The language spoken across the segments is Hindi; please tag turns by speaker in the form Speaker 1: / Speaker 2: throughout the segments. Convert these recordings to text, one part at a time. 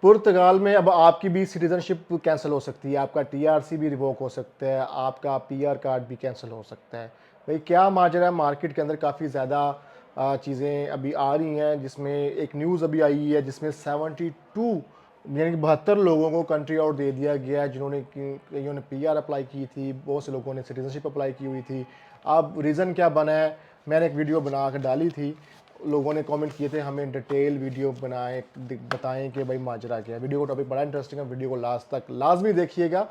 Speaker 1: पुर्तगाल में अब आपकी भी सिटीजनशिप कैंसिल हो सकती है, आपका टीआरसी भी रिवोक हो सकता है, आपका पीआर कार्ड भी कैंसिल हो सकता है। भाई क्या माजरा है, मार्केट के अंदर काफ़ी ज़्यादा चीज़ें अभी आ रही हैं, जिसमें एक न्यूज़ अभी आई है जिसमें 72 यानी कि 72 लोगों को कंट्री आउट दे दिया गया है, जिन्होंने कईयों ने पीआर अप्लाई की थी, बहुत से लोगों ने सिटीजनशिप अप्लाई की हुई थी। अब रीज़न क्या बना है, मैंने एक वीडियो बना कर डाली थी, लोगों ने कमेंट किए थे हमें डिटेल वीडियो बनाएं, बताएं कि भाई माजरा क्या है। वीडियो का टॉपिक बड़ा इंटरेस्टिंग है, वीडियो को लास्ट तक लाजमी देखिएगा।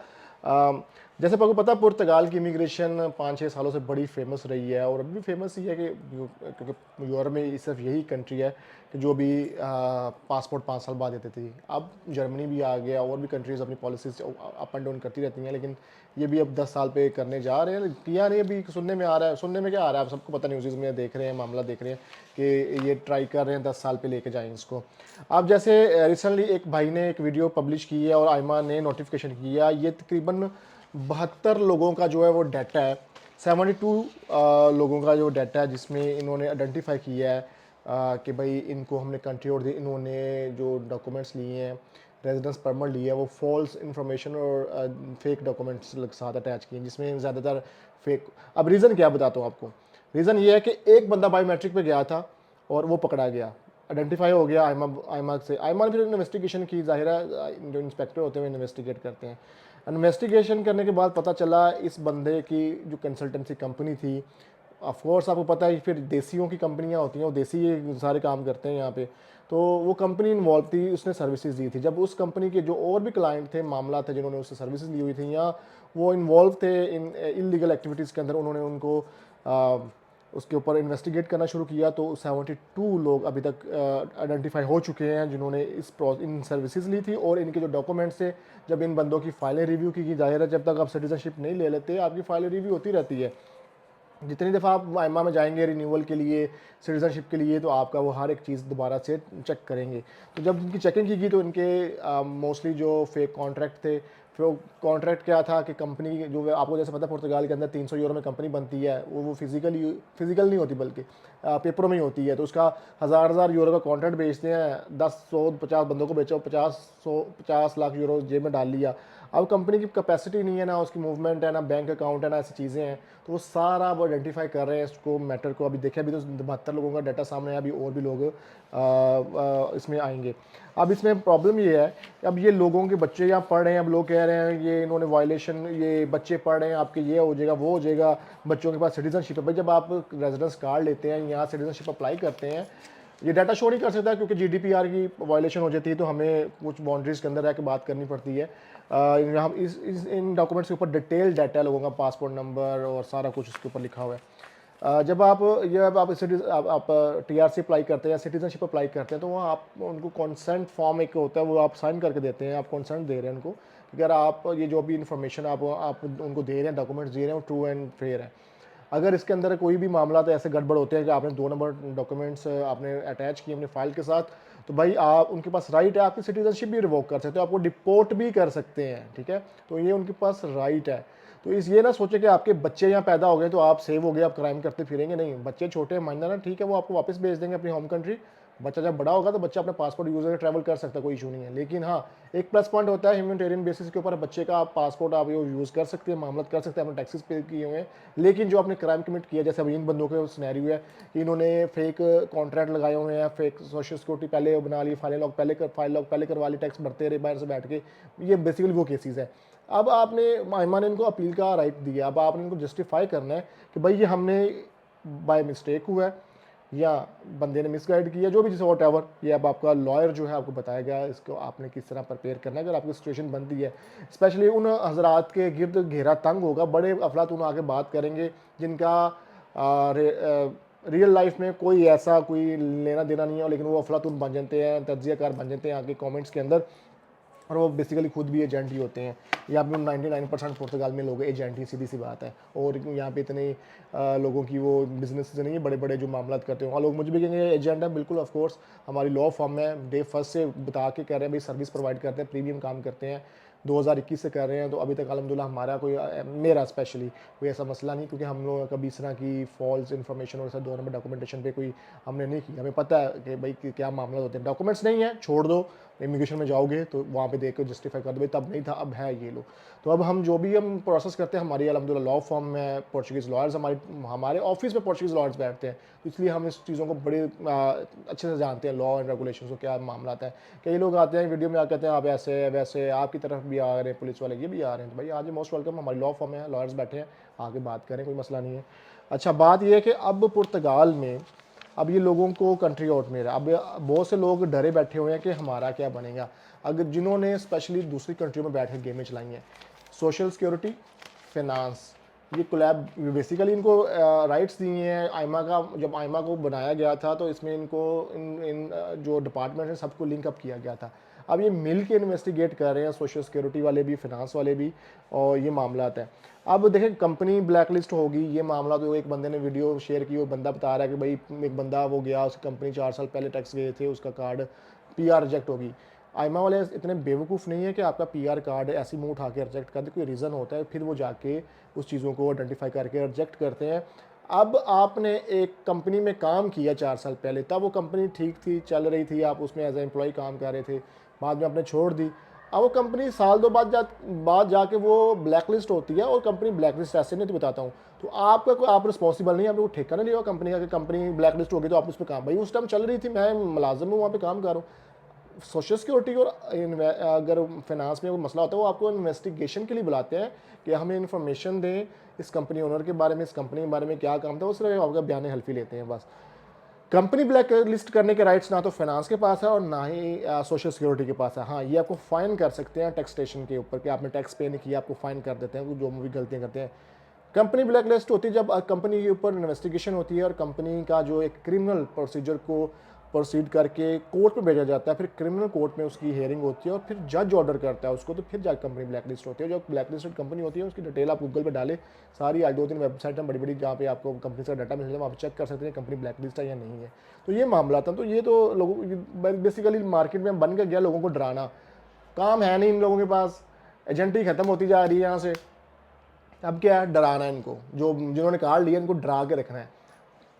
Speaker 1: जैसे आपको पता है पुर्तगाल की इमिग्रेशन 5-6 सालों से बड़ी फेमस रही है, और अभी भी फेमस ही है कि क्योंकि यूरोप में सिर्फ यही कंट्री है कि जो भी पासपोर्ट 5 साल बाद देती थी। अब जर्मनी भी आ गया, और भी कंट्रीज़ अपनी पॉलिसीज अप एंड डाउन करती रहती हैं, लेकिन ये भी अब 10 साल पे करने जा रहे हैं। किया नहीं, अभी सुनने में आ रहा है, सुनने में क्या आ रहा है, आप सबको पता, न्यूज़ में देख रहे हैं, मामला देख रहे हैं कि ये ट्राई कर रहे हैं 10 साल पे लेके जाएं इसको। अब जैसे रिसेंटली एक भाई ने एक वीडियो पब्लिश की है और आयमा ने नोटिफिकेशन किया, ये तकरीबन 72 लोगों का जो है वो डाटा है, 72 लोगों का जो डाटा है, जिसमें इन्होंने आइडेंटिफाई किया है कि भाई इनको हमने कंट्री और इन्होंने जो डॉक्यूमेंट्स लिए हैं, रेजिडेंस परमिट लिया है, वो फॉल्स इन्फॉर्मेशन और फेक डॉक्यूमेंट्स साथ अटैच किए हैं, जिसमें ज़्यादातर फेक। अब रीज़न क्या बताता हूँ आपको, रीज़न ये है कि एक बंदा बायोमेट्रिक पे गया था और वो पकड़ा गया, आइडेंटिफाई हो गया आयमा से। आयमा ने फिर इन्वेस्टिगेशन की, ज़ाहिर है जो इंस्पेक्टर होते हैं वो इन्वेस्टिगेट करते हैं। इन्वेस्टिगेशन करने के बाद पता चला इस बंदे की जो कंसल्टेंसी कंपनी थी, ऑफ कोर्स आपको पता है फिर देसियों की कंपनियां होती हैं, वो देसी ये सारे काम करते हैं यहाँ पे, तो वो कंपनी इन्वॉल्व थी, उसने सर्विसेज दी थी। जब उस कंपनी के जो और भी क्लाइंट थे, मामला थे, जिन्होंने उससे सर्विसेज ली हुई थी या वो इन्वॉल्व थे इन इलीगल एक्टिविटीज़ के अंदर, उन्होंने उनको उसके ऊपर इन्वेस्टिगेट करना शुरू किया। तो 72 लोग अभी तक आइडेंटिफाई हो चुके हैं जिन्होंने इन सर्विसेज ली थी, और इनके जो डॉक्यूमेंट्स थे, जब इन बंदों की फाइलें रिव्यू की, जाहिर है जब तक आप सिटीजनशिप नहीं ले लेते आपकी फाइलें रिव्यू होती रहती है। जितनी दफ़ा आप आइमा में जाएंगे रिन्यूअल के लिए, सिटीजनशिप के लिए, तो आपका वो हर एक चीज़ दोबारा से चेक करेंगे। तो जब इनकी चेकिंग की गई तो इनके मोस्टली जो फेक कॉन्ट्रैक्ट थे, फिर कॉन्ट्रैक्ट क्या था कि कंपनी जो आपको जैसे पता है पुर्तगाल के अंदर 300 यूरो में कंपनी बनती है, वो फिजिकल नहीं होती, बल्कि पेपरों में ही होती है। तो उसका हज़ार यूरो का कॉन्ट्रैक्ट बेचते हैं, 10-100-50 बंदों को बेचो, 50 लाख यूरो जेब में डाल लिया। अब कंपनी की कैपेसिटी नहीं है, ना उसकी मूवमेंट है, ना बैंक अकाउंट है, ना ऐसी चीज़ें हैं, तो वो सारा अब आइडेंटिफाई कर रहे हैं इसको, मैटर को। अभी देखिए, अभी तो 72 लोगों का डाटा सामने आया, अभी और भी लोग इसमें आएंगे। अब इसमें प्रॉब्लम ये है कि अब ये लोगों के बच्चे यहाँ पढ़ रहे हैं, अब लोग कह रहे हैं ये इन्होंने वायलेशन, ये बच्चे पढ़ रहे हैं आपके, ये हो जाएगा वो हो जाएगा, बच्चों के पास सिटीजनशिप है। भाई जब आप रेजिडेंस कार्ड लेते हैं, यहाँ सिटीजनशिप अप्लाई करते हैं, ये डाटा शो नहीं कर सकता क्योंकि जीडीपीआर की वायलेशन हो जाती है, तो हमें कुछ बाउंड्रीज के अंदर रह के बात करनी पड़ती है। यहाँ इन डॉक्यूमेंट्स के ऊपर डिटेल डाटा लोगों का, पासपोर्ट नंबर और सारा कुछ उसके ऊपर लिखा हुआ है। जब आप टीआरसी अप्लाई करते हैं या सिटीजनशिप अप्लाई करते हैं, तो वहाँ आप उनको कंसेंट फॉर्म एक होता है, वो आप साइन करके देते हैं, आप कंसेंट दे रहे हैं उनको, अगर आप ये जो भी इन्फॉर्मेशन आप उनको दे रहे हैं, डॉक्यूमेंट्स दे रहे हैं, वो ट्रू एंड फेयर है। अगर इसके अंदर कोई भी मामला तो ऐसे गड़बड़ होते हैं कि आपने 2 नंबर डॉक्यूमेंट्स आपने अटैच किए अपनी फाइल के साथ, तो भाई आप उनके पास राइट है, आपकी सिटीजनशिप भी रिवोक कर सकते हो, आपको डिपोर्ट भी कर सकते हैं, ठीक है। तो ये उनके पास राइट है। तो इस ये ना सोचे कि आपके बच्चे यहाँ पैदा हो गए तो आप सेव हो गए, आप क्राइम करते फिरेंगे, नहीं। बच्चे छोटे माइनर ना, ठीक है, वो आपको वापस भेज देंगे अपनी होम कंट्री। बच्चा जब बड़ा होगा तो बच्चा अपने पासपोर्ट यूज करके ट्रैवल कर सकता है, कोई इशू नहीं है। लेकिन हाँ, एक प्लस पॉइंट होता है, ह्यूमैनिटेरियन बेसिस के ऊपर बच्चे का आप पासपोर्ट आप यूज़ कर सकते हैं, मामला कर सकते हैं, अपने टैक्सेस पे किए हुए हैं। लेकिन जो आपने क्राइम कमिट किया, जैसे अभी इन बंदों के सिनेरियो है कि इन्होंने फेक कॉन्ट्रैक्ट लगाए हुए हैं, फेक सोशल सिक्योरिटी पहले बना ली, फाइल लॉग पहले करवा ली, टैक्स भरते रहे बाहर से बैठ के, ये बेसिकली वो केसेस है। अब आपने माहिमा ने इनको अपील का राइट दिया, अब आपने इनको जस्टिफाई करना है कि भाई ये हमने बाय मिस्टेक हुआ है या बंदे ने मिसगाइड किया, जो भी जिसे वॉट एवर, ये अब आपका लॉयर जो है आपको बताएगा इसको आपने किस तरह प्रिपेयर करना है अगर आपकी सिचुएशन बनती है। स्पेशली उन हजरात के गिर्द घेरा तंग होगा, बड़े अफलातून आके बात करेंगे जिनका रियल लाइफ में कोई ऐसा कोई लेना देना नहीं है, लेकिन वो अफलातून बन जाते हैं, तज्जियाकार बन जाते हैं आगे कमेंट्स के अंदर, और वो बेसिकली खुद भी एजेंट ही होते हैं। यहाँ पे 99% पुर्तगाल में लोग एजेंट ही, सीधी सी बात है। और यहाँ पे इतने लोगों की वो बिजनेस नहीं है, बड़े बड़े जो मामला करते हैं, और लोग मुझे भी कहेंगे एजेंट है, बिल्कुल ऑफकोर्स हमारी लॉ फॉर्म है, डे फर्स्ट से बता के कह रहे हैं भाई सर्विस प्रोवाइड करते हैं, प्रीमियम काम करते हैं, 2021 से कर रहे हैं, तो अभी तक अल्हम्दुलिल्लाह हमारा कोई मेरा स्पेशली कोई ऐसा मसला नहीं, क्योंकि हम लोग कभी इस तरह की फॉल्स इन्फॉर्मेशन और ऐसा 2 नंबर डॉक्यूमेंटेशन पे कोई हमने नहीं की। हमें पता है कि भाई क्या मामला होते हैं, डॉक्यूमेंट्स नहीं है छोड़ दो, इमिग्रेशन में जाओगे तो वहाँ पे देख के जस्टिफाई कर दो भाई तब नहीं था अब है ये लो। तो अब हम जो भी हम प्रोसेस करते हैं, हमारी अल्हम्दुलिल्लाह लॉ फर्म में पोर्चुगीज़ लॉयर्स, हमारे ऑफिस में पोर्चुगीज़ लॉयर्स बैठते हैं, तो इसलिए हम इस चीज़ों को बड़े अच्छे से जानते हैं, लॉ एंड रेगुलेशन को क्या मामला आता है। कई लोग आते हैं वीडियो में आके कहते हैं आप ऐसे है वैसे, आपकी तरफ भी आ रहे हैं पुलिस वाले, ये भी आ रहे हैं, तो भाई आज मोस्ट वेलकम, हमारी लॉ फर्म है, लॉयर्स बैठे हैं, आके बात करें, कोई मसला नहीं है। अच्छा, बात यह है कि अब पुर्तगाल में अब ये लोगों को कंट्री आउट में रहा, अब बहुत से लोग डरे बैठे हुए हैं कि हमारा क्या बनेगा, अगर जिन्होंने स्पेशली दूसरी कंट्रियों में बैठ के गेमें चलाई हैं। सोशल सिक्योरिटी, फाइनेंस, ये कोलैब बेसिकली इनको राइट्स दिए हैं आइमा का। जब आइमा को बनाया गया था तो इसमें इनको जो डिपार्टमेंट है सबको लिंक अप किया गया था। अब ये मिल के इन्वेस्टिगेट कर रहे हैं, सोशल सिक्योरिटी वाले भी, फाइनेंस वाले भी, और ये मामला आता है। अब देखें कंपनी ब्लैक लिस्ट होगी, ये मामला तो एक बंदे ने वीडियो शेयर की, वो बंदा बता रहा है कि भाई एक बंदा वो गया, उसकी कंपनी 4 साल पहले टैक्स गए थे, उसका कार्ड PR रिजेक्ट होगी। आइमा वाले इतने बेवकूफ़ नहीं है कि आपका PR कार्ड ऐसी मुंह उठा के रिजेक्ट कर दे, कोई रीज़न होता है, फिर वो जाके उस चीज़ों को आइडेंटिफाई करके रिजेक्ट करते हैं। अब आपने एक कंपनी में काम किया 4 साल पहले, तब वो कंपनी ठीक थी, चल रही थी, आप उसमें एज ए एम्प्लॉय काम कर रहे थे, बाद में आपने छोड़ दी। अब वो कंपनी साल 2 बाद जाके वो ब्लैक लिस्ट होती है, और कंपनी ब्लैक लिस्ट ऐसे नहीं, तो बताता हूँ, तो आपका कोई आप रिस्पॉन्सिबल नहीं है, आपने वो ठेका नहीं लिया कंपनी का कि कंपनी ब्लैक लिस्ट हो गई तो आप उस पर काम, भाई उस टाइम चल रही थी, मैं मुलाजिम हूँ, वहाँ पे काम कर रहा हूँ। सोशल सिक्योरिटी और अगर फाइनेंस में कोई मसला होता है, वो आपको इन्वेस्टिगेशन के लिए बुलाते हैं कि हमें इन्फॉर्मेशन दें इस कंपनी ओनर के बारे में, इस कंपनी के बारे में क्या काम था, उस तरह आपका बयान हल्फी लेते हैं बस। कंपनी ब्लैक लिस्ट करने के राइट्स ना तो फाइनेंस के पास है और ना ही सोशल सिक्योरिटी के पास है। हाँ, ये आपको फाइन कर सकते हैं टैक्सेशन के ऊपर कि आपने टैक्स पे नहीं किया, आपको फाइन कर देते हैं, जो भी गलतियाँ करते हैं। कंपनी ब्लैक लिस्ट होती है जब कंपनी के ऊपर इन्वेस्टिगेशन होती है और कंपनी का जो एक क्रिमिनल प्रोसीजर को प्रोसीड करके कोर्ट में भेजा जाता है, फिर क्रिमिनल कोर्ट में उसकी हियरिंग होती है और फिर जज ऑर्डर करता है उसको, तो फिर जाकर कंपनी ब्लैक लिस्ट होती है। जो ब्लैक लिस्टेड कंपनी होती है उसकी डिटेल आप गूगल पे डालें, सारी आज 2-3 वेबसाइट हैं बड़ी बड़ी जहाँ पे आपको कंपनी का डाटा मिल जाए, वहाँ पर चेक कर सकते हैं कंपनी ब्लैक लिस्ट है या नहीं है। तो ये मामला था, तो ये तो लोगों बेसिकली मार्केट में बन के गया लोगों को डराना, काम है नहीं इन लोगों के पास, एजेंटी खत्म होती जा रही है यहाँ से। अब क्या है, डराना है इनको, जो जिन्होंने कार्ड लिया इनको डरा के रखना है।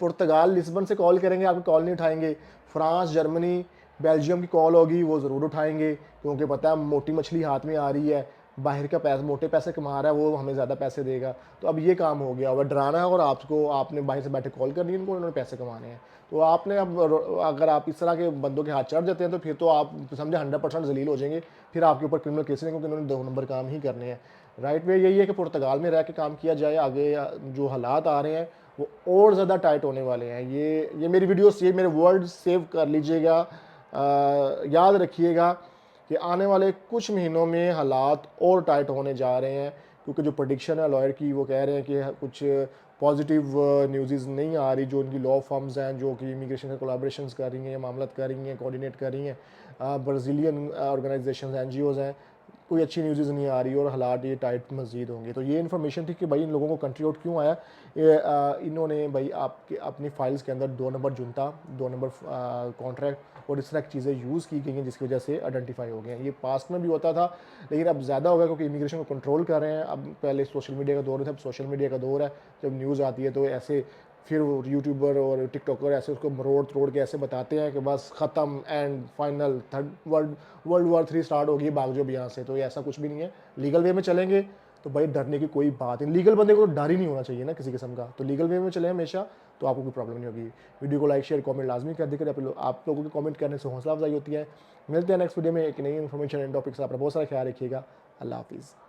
Speaker 1: पुर्तगाल लिस्बन से कॉल करेंगे, आपकी कॉल नहीं उठाएंगे। फ्रांस, जर्मनी, बेल्जियम की कॉल होगी, वो ज़रूर उठाएंगे, क्योंकि पता है मोटी मछली हाथ में आ रही है, बाहर का पैसा मोटे पैसे कमा रहा है, वो हमें ज़्यादा पैसे देगा। तो अब ये काम हो गया, और डराना है, और आपको आपने बाहर से बैठे कॉल करनी है इनको, उन्होंने पैसे कमाने हैं। तो आपने अब अगर आप इस तरह के बंदों के हाथ चढ़ जाते हैं तो फिर तो आप समझे 100% जलील हो जाएंगे, फिर आपके ऊपर क्रिमिनल केसेस हैं, क्योंकि उन्होंने 2 नंबर काम ही करने हैं। राइट वे यही है कि पुर्तगाल में रह के काम किया जाए, आगे जो हालात आ रहे हैं वो और ज़्यादा टाइट होने वाले हैं। ये मेरी वीडियोस, ये मेरे वर्ड सेव कर लीजिएगा, याद रखिएगा कि आने वाले कुछ महीनों में हालात और टाइट होने जा रहे हैं, क्योंकि जो प्रेडिक्शन है लॉयर की, वो कह रहे हैं कि कुछ पॉजिटिव न्यूज़ नहीं आ रही, जो उनकी लॉ फर्म्स हैं जो कि इमिग्रेशन से कोलाब्रेशंस कर रही हैं या मामलत कर रही हैं, कोऑर्डिनेट कर रही हैं, ब्राज़ीलियन ऑर्गेनाइजेशंस, NGOs हैं, कोई अच्छी न्यूज़ नहीं आ रही और हालात ये टाइट मज़ीद होंगे। तो ये इन्फॉर्मेशन थी कि भाई इन लोगों को कंट्री आउट क्यों आया। इन्होंने भाई आपके अपनी फाइल्स के अंदर 2 नंबर जुनता, 2 नंबर कॉन्ट्रैक्ट और इस तरह की चीज़ें यूज़ की गई हैं, जिसकी वजह से आइडेंटिफाई हो गए हैं। ये पास्ट में भी होता था, लेकिन अब ज़्यादा हो गया क्योंकि इमिग्रेशन को कंट्रोल कर रहे हैं। अब पहले सोशल मीडिया का दौर था, अब सोशल मीडिया का दौर है, जब न्यूज़ आती है तो ऐसे फिर यूट्यूबर और टिकटॉकर ऐसे उसको मरोड़ तोड़ के ऐसे बताते हैं कि बस ख़त्म, and final world war 3 start होगी, भाग जो भी यहाँ से। तो ये ऐसा कुछ भी नहीं है, लीगल वे में चलेंगे तो भाई डरने की कोई बात नहीं। लीगल बंदे को तो डर ही नहीं होना चाहिए ना किसी किस्म का, तो लीगल वे में चले हमेशा, तो आपको कोई प्रॉब्लम नहीं होगी। वीडियो को लाइक शेयर कमेंट लाजमी कर देकर आप लोगों के कमेंट करने से हौसला अफजाई होती है। मिलते हैं नेक्स्ट वीडियो में एक नई इन्फॉर्मेशन एंड टॉपिक से। आपका बहुत सारा ख्याल रखिएगा। अल्लाह हाफिज़।